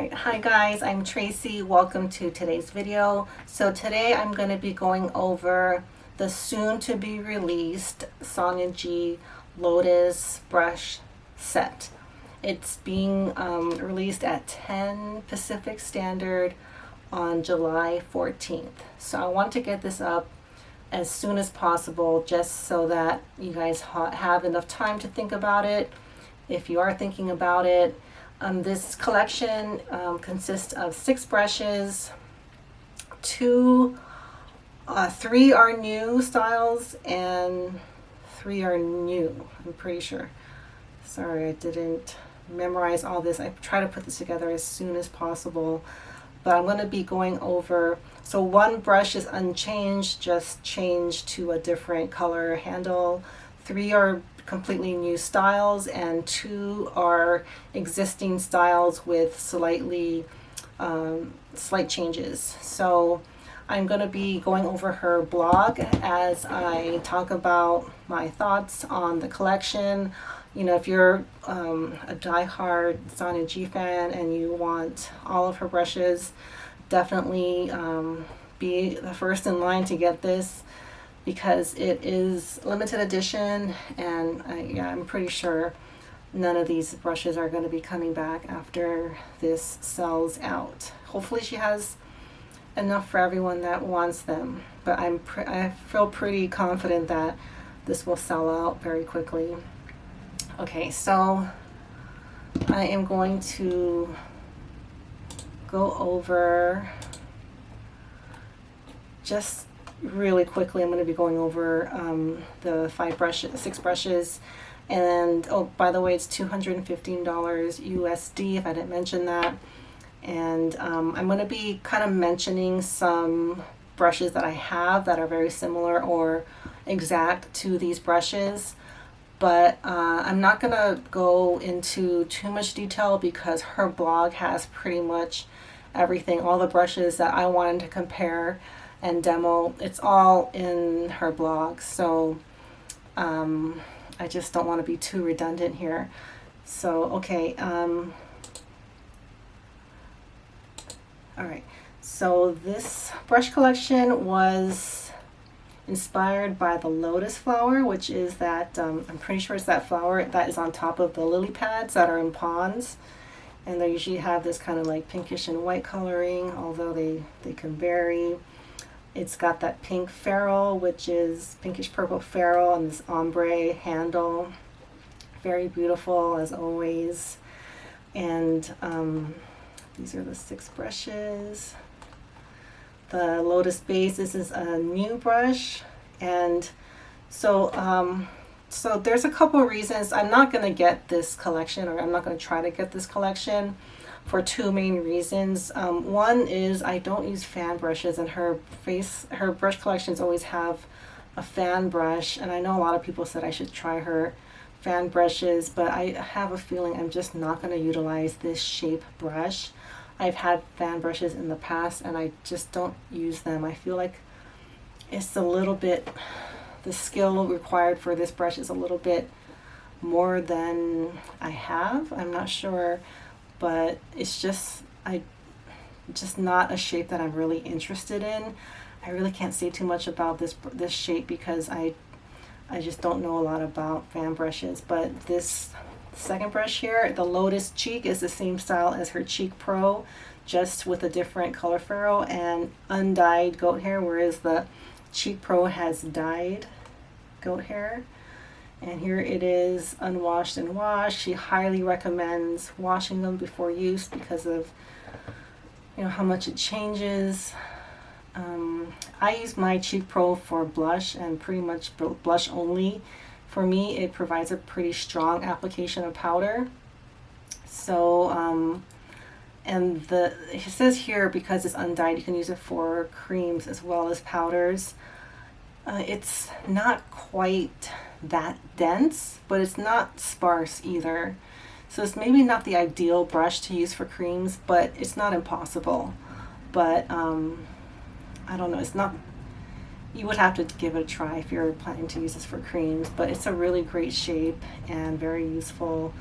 Alright, hi guys, I'm Tracy. Welcome to today's video. So today I'm going to be going over the soon to be released Sonia G Lotus brush set. It's being released at 10 Pacific Standard on July 14th. So I want to get this up as soon as possible just so that you guys have enough time to think about it. If you are thinking about it, this collection consists of 6 brushes, 3 are new styles and 3 are new, I'm pretty sure. Sorry, I didn't memorize all this. I try to put this together as soon as possible, but I'm going to be going over, so 1 brush is unchanged, just changed to a different color handle. 3 are completely new styles, and 2 are existing styles with slight changes. So I'm going to be going over her blog as I talk about my thoughts on the collection. You know, if you're a die-hard Sonia G fan and you want all of her brushes, definitely be the first in line to get this, because it is limited edition, and yeah, I'm pretty sure none of these brushes are going to be coming back after this sells out. Hopefully she has enough for everyone that wants them, but I feel pretty confident that this will sell out very quickly. Okay, so I am going to go over just really quickly. I'm going to be going over the 6 brushes, and oh, by the way, it's $215 USD if I didn't mention that. And I'm going to be kind of mentioning some brushes that I have that are very similar or exact to these brushes, but I'm not going to go into too much detail because her blog has pretty much everything, all the brushes that I wanted to compare and demo. It's all in her blog, so I just don't want to be too redundant here. So okay, all right, so this brush collection was inspired by the lotus flower, which is that I'm pretty sure it's that flower that is on top of the lily pads that are in ponds, and they usually have this kind of like pinkish and white coloring, although they can vary. It's got that pink ferrule, which is pinkish purple ferrule, and this ombre handle. Very beautiful as always. And these are the 6 brushes. The Lotus Base, this is a new brush. And so, so there's a couple of reasons I'm not going to get this collection, or I'm not going to try to get this collection, for 2 main reasons. One is I don't use fan brushes, and her brush collections always have a fan brush, and I know a lot of people said I should try her fan brushes, but I have a feeling I'm just not going to utilize this shape brush. I've had fan brushes in the past and I just don't use them. I feel like it's a little bit, the skill required for this brush is a little bit more than I have. I'm not sure, but it's just not a shape that I'm really interested in. I really can't say too much about this shape because I just don't know a lot about fan brushes. But this second brush here, the Lotus Cheek, is the same style as her Cheek Pro, just with a different color ferrule and undyed goat hair, whereas the Cheek Pro has dyed goat hair. And here it is unwashed and washed. She highly recommends washing them before use because of, you know, how much it changes. I use my Cheek Pro for blush and pretty much blush only. For me, it provides a pretty strong application of powder. So, and it says here, because it's undyed, you can use it for creams as well as powders. It's not quite that dense, but it's not sparse either. So it's maybe not the ideal brush to use for creams, but it's not impossible. But I don't know, it's not, you would have to give it a try if you're planning to use this for creams, but it's a really great shape and very useful.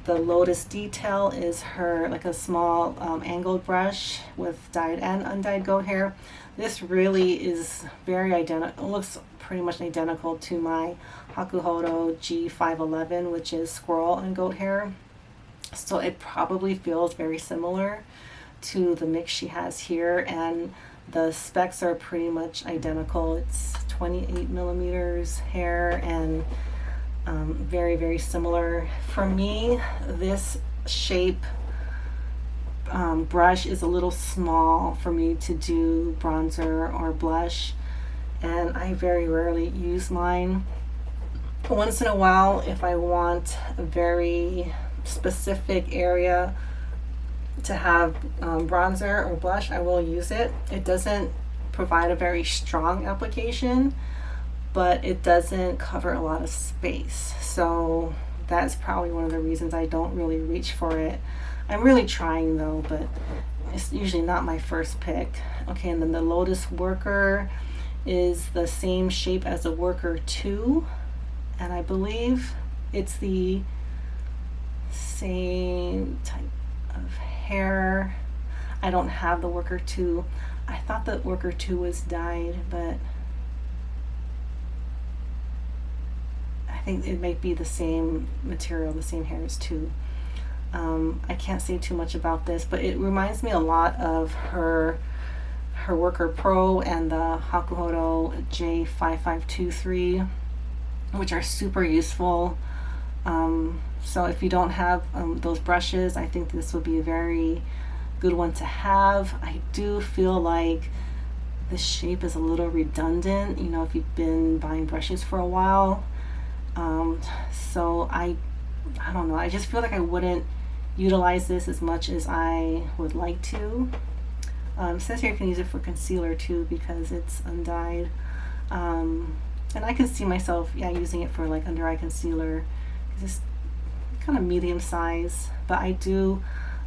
The Lotus Detail is her like a small angled brush with dyed and undyed goat hair. This really is very identical, looks pretty much identical to my Hakuhodo G511, which is squirrel and goat hair. So it probably feels very similar to the mix she has here, and the specs are pretty much identical. It's 28 millimeters hair and very, very similar. For me, this shape brush is a little small for me to do bronzer or blush, and I very rarely use mine. Once in a while, if I want a very specific area to have bronzer or blush, I will use it. It doesn't provide a very strong application, but it doesn't cover a lot of space. So that's probably one of the reasons I don't really reach for it. I'm really trying though, but it's usually not my first pick. Okay, and then the Lotus Worker is the same shape as the Worker 2, and I believe it's the same type of hair. I don't have the Worker 2. I thought the Worker 2 was dyed, but I think it might be the same material, the same hair as 2. I can't say too much about this, but it reminds me a lot of her Worker Pro and the Hakuhodo J5523, which are super useful. So if you don't have those brushes, I think this would be a very good one to have. I do feel like the shape is a little redundant, you know, if you've been buying brushes for a while. So I don't know, I just feel like I wouldn't utilize this as much as I would like to. It says here you can use it for concealer too because it's undyed. And I can see myself, yeah, using it for like under eye concealer. It's kind of medium size, but I do,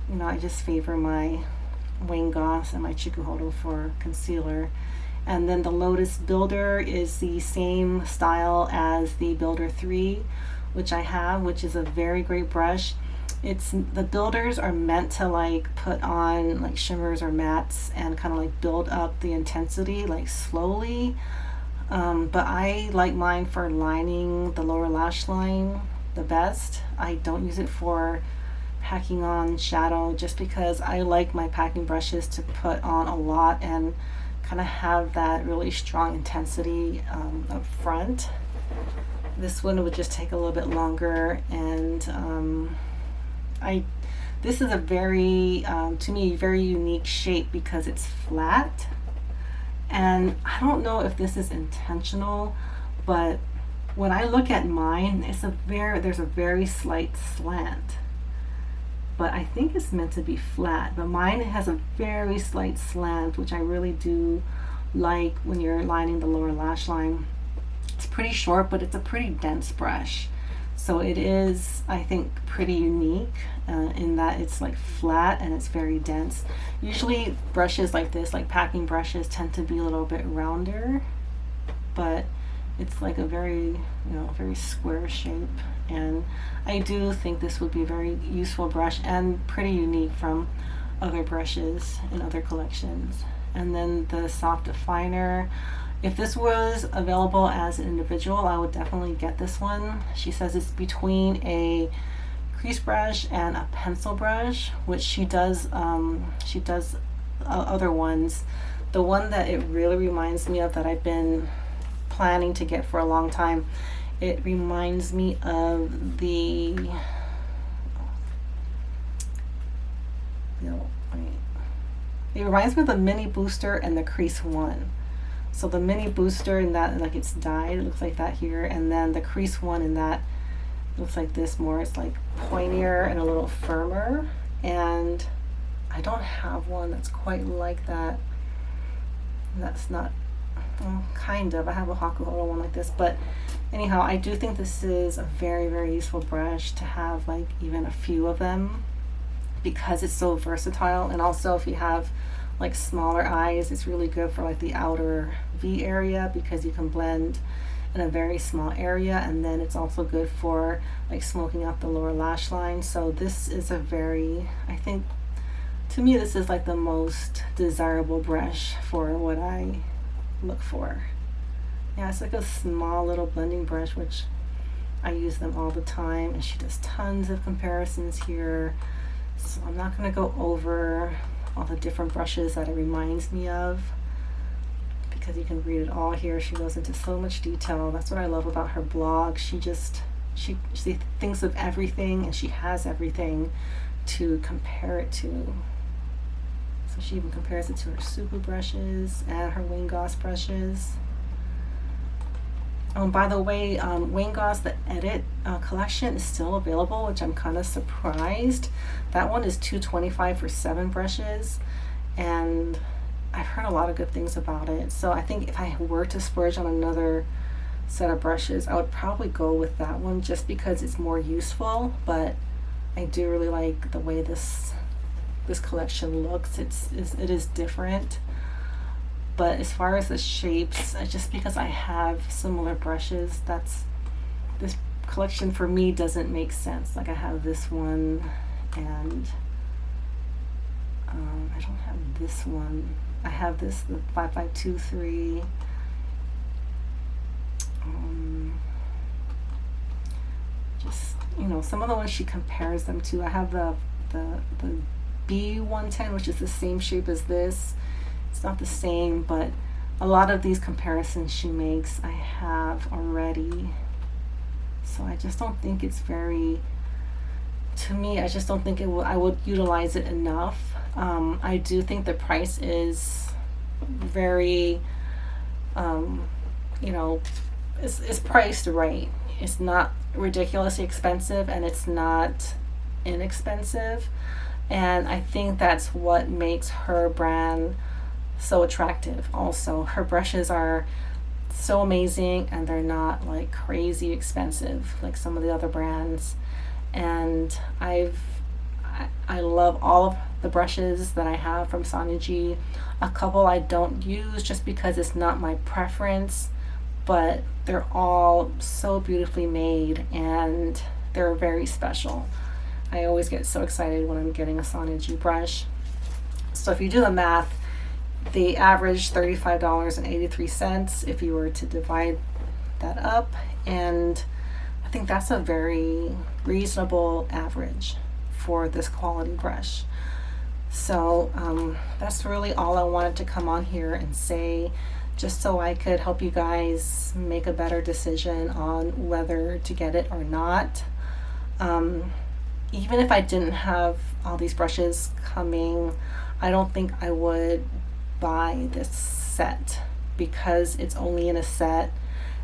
you know, I just favor my Wayne Goss and my Chikuhodo for concealer. And then the Lotus Builder is the same style as the Builder 3, which I have, which is a very great brush. The builders are meant to like put on like shimmers or mattes and kind of like build up the intensity like slowly. But I like mine for lining the lower lash line the best. I don't use it for packing on shadow just because I like my packing brushes to put on a lot and kind of have that really strong intensity up front. This one would just take a little bit longer, and this is a very, to me, very unique shape because it's flat. And I don't know if this is intentional, but when I look at mine, there's a very slight slant. But I think it's meant to be flat. But mine has a very slight slant, which I really do like when you're lining the lower lash line. It's pretty short, but it's a pretty dense brush. So it is, I think, pretty unique in that it's like flat and it's very dense. Usually brushes like this, like packing brushes, tend to be a little bit rounder, but it's like a very, very square shape. And I do think this would be a very useful brush and pretty unique from other brushes in other collections. And then the soft definer. If this was available as an individual, I would definitely get this one. She says it's between a crease brush and a pencil brush, which she does other ones. The one that it really reminds me of that I've been planning to get for a long time, it reminds me of it reminds me of the mini booster and the crease one. So the mini booster in that, like it's dyed, it looks like that here, and then the crease one in that looks like this more. It's like pointier and a little firmer, and I don't have one that's quite like that. That's not, kind of. I have a Hakuhodo one like this, but anyhow, I do think this is a very, very useful brush to have like even a few of them because it's so versatile. And also if you have like smaller eyes, it's really good for like the outer V area because you can blend in a very small area, and then it's also good for like smoking out the lower lash line. So this is a very, I think to me this is like the most desirable brush for what I look for. Yeah, it's like a small little blending brush, which I use them all the time, and she does tons of comparisons here. So I'm not going to go over all the different brushes that it reminds me of, because you can read it all here. She goes into so much detail. That's what I love about her blog. She thinks of everything, and she has everything to compare it to. So she even compares it to her super brushes and her Wayne Goss brushes. By the way, Wayne Goss, the Edit collection is still available, which I'm kind of surprised. That one is $225 for 7 brushes, and I've heard a lot of good things about it. So I think if I were to splurge on another set of brushes, I would probably go with that one just because it's more useful. But I do really like the way this collection looks. It is different. But as far as the shapes, just because I have similar brushes, this collection for me doesn't make sense. Like I have this one, and I don't have this one. I have this, the 5523. Just, some of the ones she compares them to. I have the B110, which is the same shape as this. It's not the same, but a lot of these comparisons she makes I have already. So I just don't think it's very, to me, I just don't think I would utilize it enough. I do think the price is very, it's priced right. It's not ridiculously expensive, and it's not inexpensive. And I think that's what makes her brand so attractive. Also, her brushes are so amazing, and they're not like crazy expensive like some of the other brands. And I love all of the brushes that I have from Sonia G. A couple I don't use just because it's not my preference, but they're all so beautifully made, and they're very special. I always get so excited when I'm getting a Sonia G brush. So if you do the math, they average $35.83 if you were to divide that up, and I think that's a very reasonable average for this quality brush. So that's really all I wanted to come on here and say, just so I could help you guys make a better decision on whether to get it or not. Even if I didn't have all these brushes coming, I don't think I would buy this set, because it's only in a set,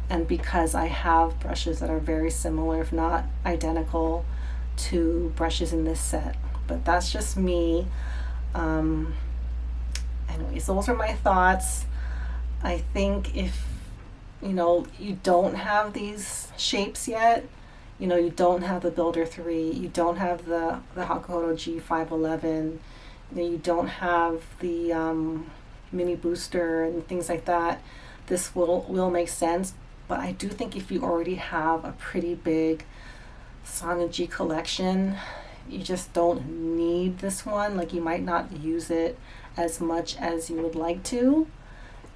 and because I have brushes that are very similar, if not identical, to brushes in this set. But that's just me. Anyways, those are my thoughts. I think if you don't have these shapes yet, you don't have the Builder 3, you don't have the Hakuhodo G511, you don't have the mini booster and things like that, this will make sense. But I do think if you already have a pretty big Sonia G collection, you just don't need this one. Like, you might not use it as much as you would like to,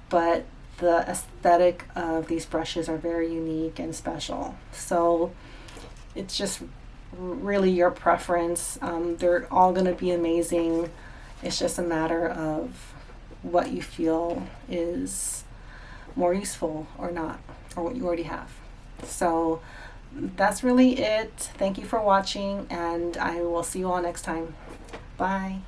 but the aesthetic of these brushes are very unique and special. So it's just really your preference. They're all going to be amazing. It's just a matter of what you feel is more useful or not, or what you already have. So that's really it. Thank you for watching, and I will see you all next time. Bye.